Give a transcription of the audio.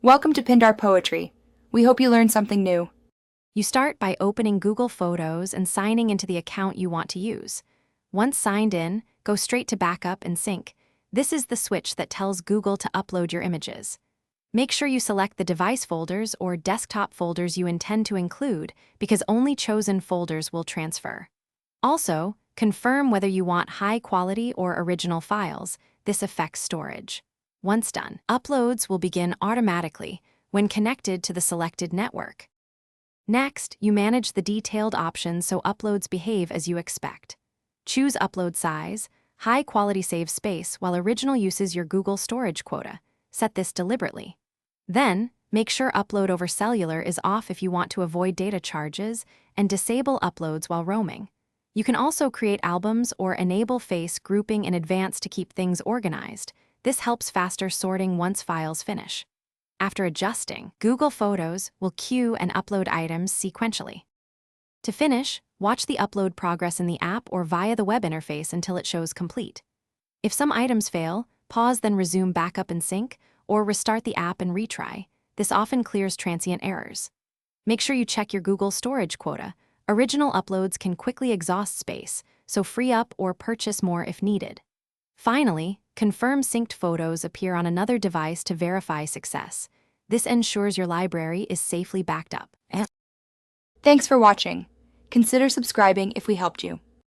Welcome to Pindar Poetry. We hope you learned something new. You start by opening Google Photos and signing into the account you want to use. Once signed in, go straight to Backup and Sync. This is the switch that tells Google to upload your images. Make sure you select the device folders or desktop folders you intend to include because only chosen folders will transfer. Also, confirm whether you want high-quality or original files. This affects storage. Once done, uploads will begin automatically when connected to the selected network. Next, you manage the detailed options so uploads behave as you expect. Choose upload size, high-quality save space while original uses your Google storage quota. Set this deliberately. Then, make sure upload over cellular is off if you want to avoid data charges, and disable uploads while roaming. You can also create albums or enable face grouping in advance to keep things organized. This helps faster sorting once files finish. After adjusting, Google Photos will queue and upload items sequentially. To finish, watch the upload progress in the app or via the web interface until it shows complete. If some items fail, pause then resume Backup and Sync, or restart the app and retry. This often clears transient errors. Make sure you check your Google storage quota. Original uploads can quickly exhaust space, so free up or purchase more if needed. Finally, confirm synced photos appear on another device to verify success. This ensures your library is safely backed up. Thanks for watching. Consider subscribing if we helped you.